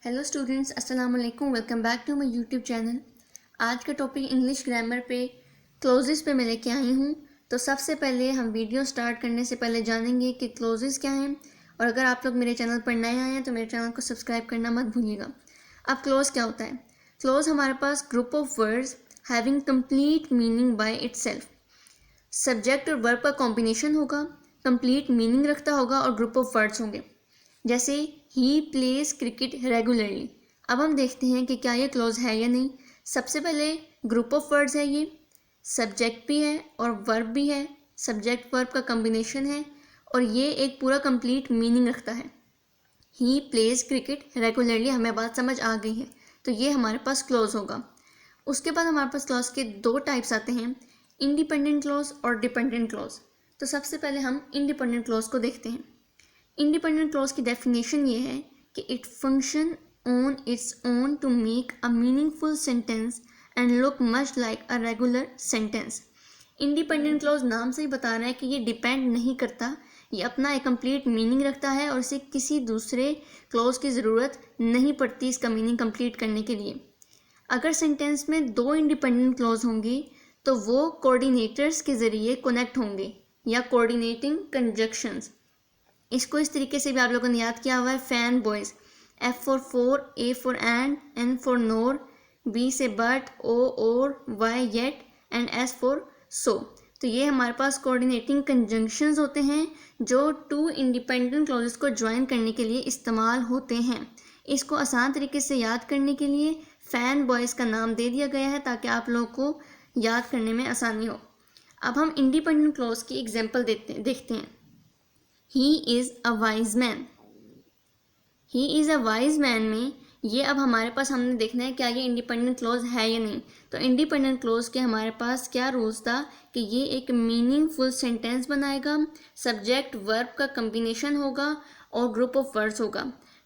Hello students, अस्सलाम वालेकुम। Welcome back to my YouTube channel. आज का टॉपिक इंग्लिश ग्रामर पे क्लोजेस पे मैं लेके आई हूँ। तो सबसे पहले हम वीडियो स्टार्ट करने से पहले जानेंगे कि क्लोजेस क्या हैं, और अगर आप लोग मेरे चैनल पर नए आए हैं तो मेरे चैनल को सब्सक्राइब करना मत भूलिएगा। अब क्लोज क्या होता है? क्लोज हमारे पास group of words having complete meaning by itself. Subject और वर्ब का कॉम्बिनेशन होगा, कंप्लीट मीनिंग रखता होगा और ग्रुप ऑफ वर्ड्स होंगे। जैसे ही प्लेज क्रिकेट रेगुलरली। अब हम देखते हैं कि क्या ये क्लोज है या नहीं। सबसे पहले ग्रुप ऑफ वर्ड्स है, ये सब्जेक्ट भी है और वर्ब भी है, सब्जेक्ट वर्ब का कॉम्बिनेशन है और ये एक पूरा कंप्लीट मीनिंग रखता है। ही प्लेज क्रिकेट रेगुलरली, हमें बात समझ आ गई है, तो ये हमारे पास क्लोज होगा। उसके बाद हमारे पास क्लॉज के दो टाइप्स आते हैं, इंडिपेंडेंट क्लॉज और डिपेंडेंट क्लॉज। तो सबसे पहले हम इंडिपेंडेंट क्लॉज को देखते हैं। इंडिपेंडेंट क्लॉज की डेफिनेशन ये है कि it function on its own to make a meaningful sentence and look much like a regular sentence. Independent clause नाम से ही बता रहा है कि ये डिपेंड नहीं करता, ये अपना एक कंप्लीट मीनिंग रखता है और इसे किसी दूसरे क्लॉज की ज़रूरत नहीं पड़ती इसका मीनिंग कंप्लीट करने के लिए। अगर सेंटेंस में दो इंडिपेंडेंट क्लॉज होंगे तो वो कोऑर्डिनेटर्स के ज़रिए कनेक्ट होंगे या कोऑर्डिनेटिंग कंजक्शंस। इसको इस तरीके से भी आप लोगों ने याद किया हुआ है, fan boys, F four, A for and, N for NOR, B से बट, O और, Y yet and S for so. तो ये हमारे पास कोऑर्डिनेटिंग कंजंक्शंस होते हैं जो टू इंडिपेंडेंट क्लॉजेस को ज्वाइन करने के लिए इस्तेमाल होते हैं। इसको आसान तरीके से याद करने के लिए फैन बॉयज़ का नाम दे दिया गया है ताकि आप लोगों को याद करने में आसानी हो। अब हम इंडिपेंडेंट क्लॉज की एग्जाम्पल देखते हैं। He is a wise man. He is a wise man में ये अब हमारे पास हमने देखना है क्या ये इंडिपेंडेंट क्लॉज है या नहीं। तो इंडिपेंडेंट क्लॉज के हमारे पास क्या रूल्स था कि ये एक मीनिंगफुल सेंटेंस बनाएगा, सब्जेक्ट वर्ब का कम्बिनेशन होगा और ग्रुप ऑफ वर्ड्स होगा।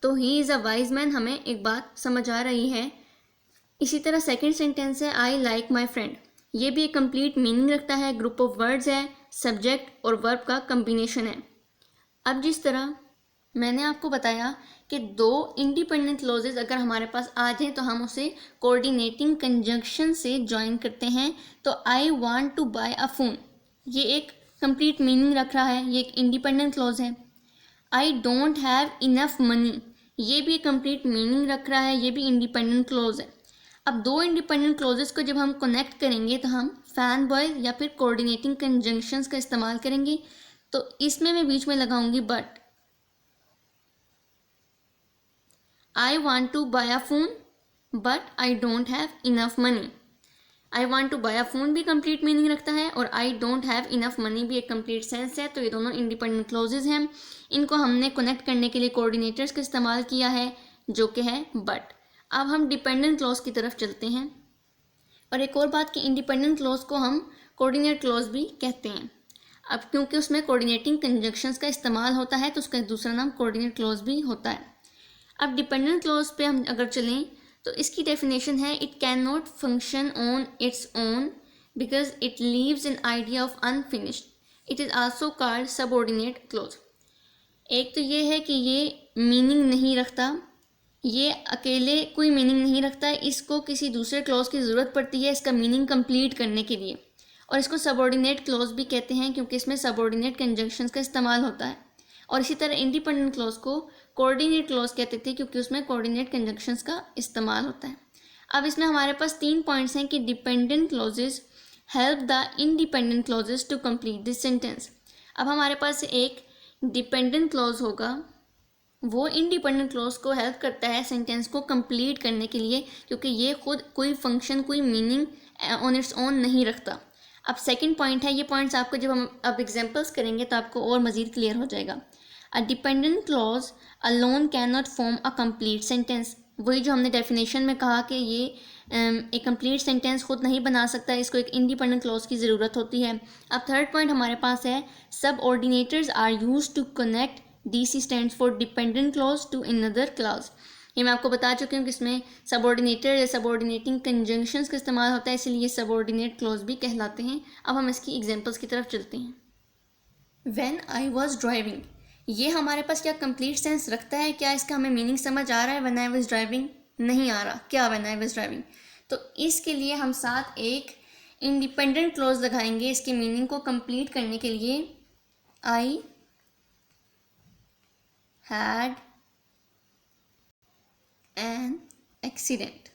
तो he is a wise man, हमें एक बात समझ आ रही है। इसी तरह सेकेंड सेंटेंस है आई लाइक माई फ्रेंड, ये भी एक कंप्लीट मीनिंग रखता है, ग्रुप ऑफ वर्ड्स है, सब्जेक्ट और वर्ब का कम्बिनेशन है। अब जिस तरह मैंने आपको बताया कि दो इंडिपेंडेंट क्लॉजेज अगर हमारे पास आ जाएं तो हम उसे कोऑर्डिनेटिंग कंजंक्शन से ज्वाइन करते हैं। तो I want to buy a phone, ये एक कंप्लीट मीनिंग रख रहा है, ये एक इंडिपेंडेंट क्लॉज है। आई डोंट हैव इनफ मनी, ये भी एक कंप्लीट मीनिंग रख रहा है, ये भी इंडिपेंडेंट क्लॉज है। अब दो इंडिपेंडेंट क्लॉजेस को जब हम कनेक्ट करेंगे तो हम फैन बॉय या फिर कोऑर्डिनेटिंग कंजंक्शंस का इस्तेमाल करेंगे। तो इसमें मैं बीच में लगाऊंगी but. I want to buy a phone but I don't have enough money. I want to buy a phone भी कंप्लीट मीनिंग रखता है और I don't have enough money भी एक कंप्लीट सेंस है। तो ये दोनों इंडिपेंडेंट क्लॉजेज हैं, इनको हमने कनेक्ट करने के लिए कोऑर्डिनेटर्स का इस्तेमाल किया है जो कि है बट। अब हम डिपेंडेंट क्लॉज की तरफ चलते हैं। और एक और बात कि इंडिपेंडेंट क्लॉज को हम कोऑर्डिनेट क्लॉज भी कहते हैं। अब क्योंकि उसमें कोऑर्डिनेटिंग कंजंक्शंस का इस्तेमाल होता है तो उसका दूसरा नाम कोऑर्डिनेट क्लॉज भी होता है। अब डिपेंडेंट क्लॉज पे हम अगर चलें तो इसकी डेफिनेशन है, it can not function on its own because it leaves an idea of unfinished, it is also called subordinate clause. एक तो ये है कि ये मीनिंग नहीं रखता, ये अकेले कोई मीनिंग नहीं रखता है, इसको किसी दूसरे क्लॉज की ज़रूरत पड़ती है इसका मीनिंग कंप्लीट करने के लिए। और इसको सबऑर्डिनेट क्लॉज भी कहते हैं क्योंकि इसमें सबऑर्डिनेट कंजंक्शंस का इस्तेमाल होता है। और इसी तरह इंडिपेंडेंट क्लॉज को कोऑर्डिनेट क्लॉज कहते थे क्योंकि उसमें कोऑर्डिनेट कंजंक्शंस का इस्तेमाल होता है। अब इसमें हमारे पास 3 पॉइंट्स हैं कि dependent clauses help the independent clauses to complete this sentence. अब हमारे पास एक डिपेंडेंट क्लॉज होगा, वो इंडिपेंडेंट क्लॉज को हेल्प करता है सेंटेंस को कंप्लीट करने के लिए क्योंकि ये खुद कोई फंक्शन कोई मीनिंग ऑन इट्स ओन नहीं रखता। अब सेकंड पॉइंट है, ये पॉइंट्स आपको जब हम अब एग्जांपल्स करेंगे तो आपको और मज़ीद क्लियर हो जाएगा। A dependent clause alone can not form a complete sentence, वही जो हमने डेफिनेशन में कहा कि ये एक कंप्लीट सेंटेंस खुद नहीं बना सकता, इसको एक इंडिपेंडेंट क्लॉज की ज़रूरत होती है। अब थर्ड पॉइंट हमारे पास है, subordinators are use to connect, DC stands for dependent clause to another clause. ये मैं आपको बता चुकी हूँ कि इसमें सबऑर्डिनेटर या सबऑर्डिनेटिंग कंजंक्शंस का इस्तेमाल होता है, इसलिए सबऑर्डिनेट क्लॉज भी कहलाते हैं। अब हम इसकी एग्जांपल्स की तरफ चलते हैं। व्हेन आई वाज ड्राइविंग, ये हमारे पास क्या कंप्लीट सेंस रखता है? क्या इसका हमें मीनिंग समझ आ रहा है? व्हेन आई वाज ड्राइविंग नहीं आ रहा। क्या व्हेन आई वाज ड्राइविंग? तो इसके लिए हम साथ एक इंडिपेंडेंट क्लोज लगाएंगे इसके मीनिंग को कंप्लीट करने के लिए। I had an accident.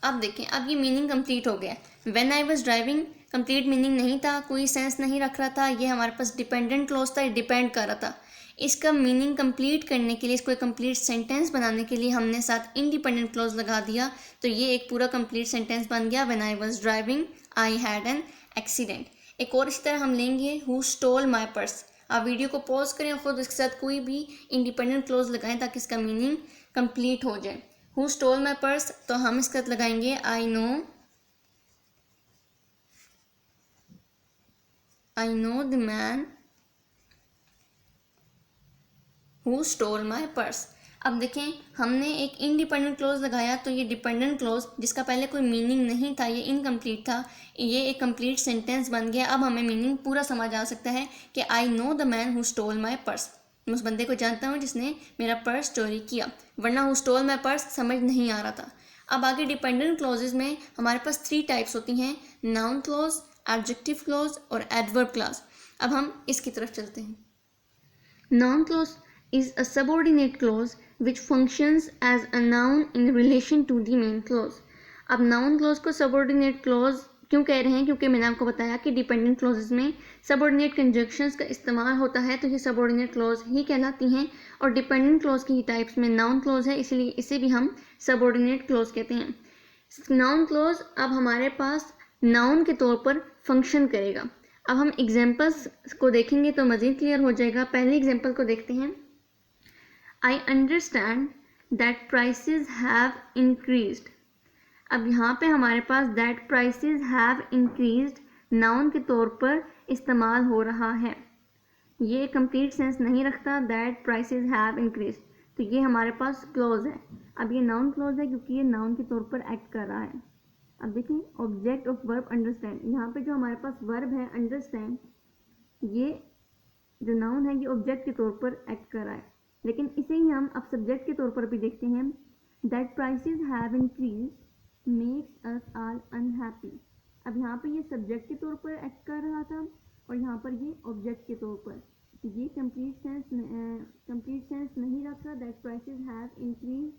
अब देखें, अब ये मीनिंग कंप्लीट हो गया। When I was driving complete meaning नहीं था, कोई सेंस नहीं रख रहा था, ये हमारे पास डिपेंडेंट क्लोज था, डिपेंड कर रहा था। इसका मीनिंग कंप्लीट करने के लिए, इसको एक कंप्लीट सेंटेंस बनाने के लिए हमने साथ इंडिपेंडेंट क्लोज लगा दिया, तो ये एक पूरा कंप्लीट सेंटेंस बन गया। When I was driving I had an accident. एक और इसी तरह हम लेंगे, हु स्टोल माई पर्स। आप वीडियो को पॉज करें और खुद इसके साथ कोई भी इंडिपेंडेंट क्लोज लगाएं ताकि इसका मीनिंग कंप्लीट हो जाए। हु स्टोल माई पर्स, तो हम इसके साथ लगाएंगे I know the man who stole my purse. अब देखें, हमने एक इंडिपेंडेंट क्लोज लगाया, तो ये डिपेंडेंट क्लोज जिसका पहले कोई मीनिंग नहीं था, ये इनकम्प्लीट था, ये एक कंप्लीट सेंटेंस बन गया। अब हमें मीनिंग पूरा समझ आ सकता है कि I know the man who stole my purse. मैं उस बंदे को जानता हूँ जिसने मेरा पर्स चोरी किया, वरना हु स्टोल माई पर्स समझ नहीं आ रहा था। अब आगे डिपेंडेंट क्लोजेज में हमारे पास 3 टाइप्स होती हैं, नाउन क्लोज, एडजेक्टिव क्लोज और एडवर्ब क्लोज। अब हम इसकी तरफ चलते हैं। Noun close is a subordinate clause which functions as a noun in relation to the main clause। अब noun clause को subordinate clause क्यों कह रहे हैं? क्योंकि मैंने आपको बताया कि डिपेंडेंट क्लोजेस में सबऑर्डिनेट कंजक्शंस का इस्तेमाल होता है, तो ये सबऑर्डिनेट क्लोज ही कहलाती हैं। और डिपेंडेंट क्लोज की टाइप्स में नाउन क्लोज है, इसलिए इसे भी हम सबऑर्डिनेट क्लोज कहते हैं। नाउन क्लोज अब हमारे पास नाउन के तौर पर फंक्शन करेगा। अब हम एग्जाम्पल्स को देखेंगे तो मज़ीद क्लियर हो जाएगा। पहले एग्जाम्पल को देखते हैं। I understand that prices have increased। अब यहाँ पे हमारे पास that prices have increased noun के तौर पर इस्तेमाल हो रहा है। ये कंप्लीट सेंस नहीं रखता, that prices have increased, तो ये हमारे पास क्लोज है। अब ये नाउन क्लोज है क्योंकि ये नाउन के तौर पर एक्ट कर रहा है। अब देखें, ऑब्जेक्ट ऑफ वर्ब अंडरस्टैंड, यहाँ पे जो हमारे पास वर्ब है अंडरस्टैंड, ये जो नाउन है ये ऑब्जेक्ट के तौर पर एक्ट कर रहा है। लेकिन इसे ही हम अब सब्जेक्ट के तौर पर भी देखते हैं। That prices have increase makes us all unhappy. अब यहाँ पे ये सब्जेक्ट के तौर पर एक्ट कर रहा था और यहाँ पर ये ऑब्जेक्ट के तौर पर, ये कंप्लीट सेंस नहीं रखा। That prices have increase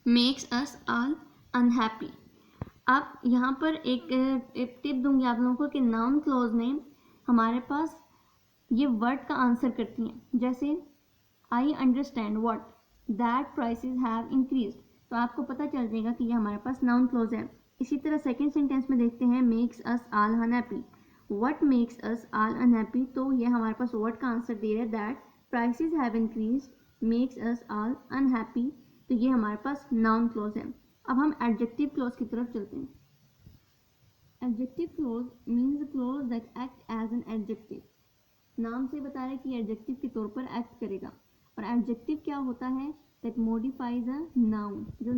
makes us all unhappy. अब यहाँ पर एक टिप दूंगी आप लोगों को कि नाउन क्लोज में हमारे पास ये वर्ड का आंसर करती हैं। जैसे I understand what that prices have increase, तो आपको पता चल जाएगा कि ये हमारे पास नाउन क्लोज है। इसी तरह सेकेंड सेंटेंस में देखते हैं, makes us all unhappy. What makes us all unhappy, तो ये हमारे पास वर्ड का आंसर दे रहा है that prices have increase makes us all unhappy, तो ये हमारे पास नाउन क्लोज है। अब हम एडजेक्टिव क्लोज की तरफ चलते हैं। Adjective clause means clause that act as an adjective. नाम से बता रहे कि एडजेक्टिव के तौर पर एक्ट करेगा। और एडजेक्टिव क्या होता है? दैट मॉडिफाइज अ नाउन, जो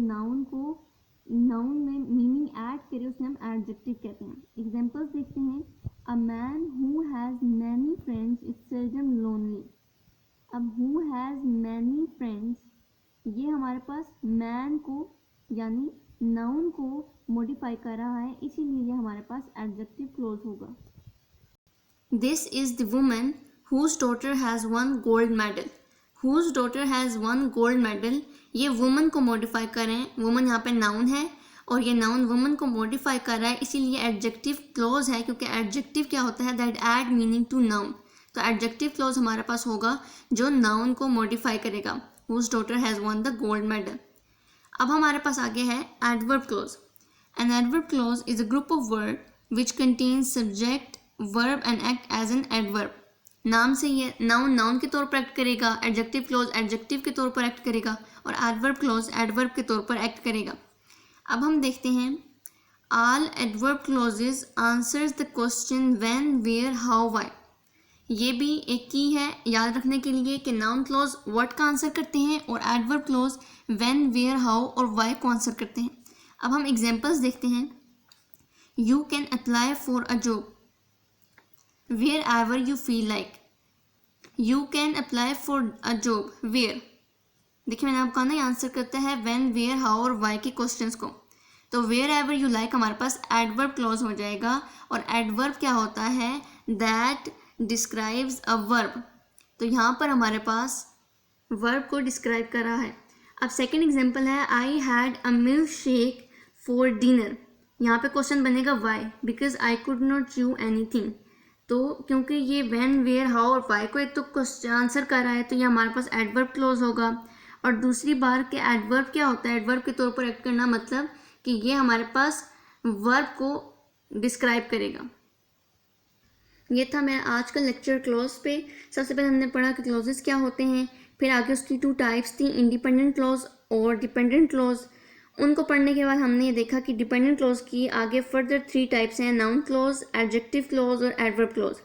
नाउन में मीनिंग ऐड करे उसे हम एडजेक्टिव कहते हैं। एग्जांपल्स देखते हैं। A man who has many friends is seldom lonely. अब हु हैज़ मैनी फ्रेंड्स, ये हमारे पास मैन को यानी नाउन को मॉडिफाई कर रहा है, इसीलिए ये हमारे पास एडजेक्टिव क्लोज होगा। This is the woman whose daughter has won gold medal. Whose daughter has won gold medal, ये वुमन को मॉडिफाई कर रहे हैं। वुमन यहाँ पे नाउन है और ये नाउन वुमन को मॉडिफाई कर रहा है, इसीलिए एडजेक्टिव क्लोज है। क्योंकि एडजेक्टिव क्या होता है? That add meaning to noun. तो एडजेक्टिव क्लोज हमारे पास होगा जो नाउन को मॉडिफाई करेगा। Whose daughter has won the gold medal. अब हमारे पास आगे है adverb clause. An adverb clause is a group of word which contains subject verb and act as an adverb. नाम से ये नाउन के तौर पर एक्ट करेगा, एडजेक्टिव क्लोज एडजेक्टिव के तौर पर एक्ट करेगा और एडवर्ब क्लोज एडवर्ब के तौर पर एक्ट करेगा। अब हम देखते हैं, all adverb clauses answers the question when, where, how, why. ये भी एक की है याद रखने के लिए कि नाउन क्लोज व्हाट का आंसर करते हैं और adverb clause when, where, how और व्हाई को आंसर करते हैं। अब हम एग्जांपल्स देखते हैं। You can apply for a job. Wherever you feel like, you can apply for a job where. देखिए मैंने आपको कहा ना, ये आंसर करता है व्हेन, वेयर, हाउ और वाई के क्वेश्चंस को। तो वेयर एवर यू लाइक हमारे पास एडवर्ब क्लॉज हो जाएगा, और एडवर्ब क्या होता है, दैट डिस्क्राइब्स अ वर्ब। तो यहाँ पर हमारे पास वर्ब को डिस्क्राइब कर रहा है। अब सेकेंड एग्जाम्पल है, I had a milkshake for dinner. यहाँ पे क्वेश्चन बनेगा why, because I could not chew anything. तो क्योंकि ये व्हेन, वेयर, हाउ और वाई को एक तो क्वेश्चन आंसर कर रहा है, तो ये हमारे पास एडवर्ब क्लोज होगा। और दूसरी बार के एडवर्ब क्या होता है, एडवर्ब के तौर पर एक्ट करना, मतलब कि ये हमारे पास वर्ब को डिस्क्राइब करेगा। ये था मेरा आज का लेक्चर क्लॉज पे। सबसे पहले हमने पढ़ा कि क्लॉजेस क्या होते हैं, फिर आगे उसकी 2 टाइप्स थी, इंडिपेंडेंट क्लॉज और डिपेंडेंट क्लॉज। उनको पढ़ने के बाद हमने ये देखा कि डिपेंडेंट क्लॉज की आगे फर्दर 3 टाइप्स हैं, नाउन क्लॉज, एडजेक्टिव क्लॉज और एडवर्ब क्लॉज।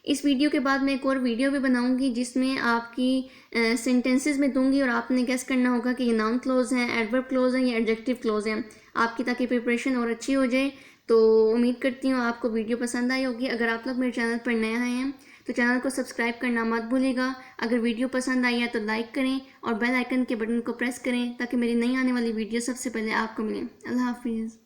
इस वीडियो के बाद मैं एक और वीडियो भी बनाऊंगी जिसमें आपकी सेंटेंसेस में दूंगी और आपने गेस करना होगा कि ये नाउन क्लॉज हैं, एडवर्ब क्लॉज हैं या एडजेक्टिव क्लॉज हैं, आपकी ताकि प्रिपरेशन और अच्छी हो जाए। तो उम्मीद करती हूँ आपको वीडियो पसंद आई होगी। अगर आप लोग मेरे चैनल पर नए आए हैं तो चैनल को सब्सक्राइब करना मत भूलिएगा। अगर वीडियो पसंद आई है तो लाइक करें और बेल आइकन के बटन को प्रेस करें ताकि मेरी नई आने वाली वीडियो सबसे पहले आपको मिले। अल्लाह हाफिज़।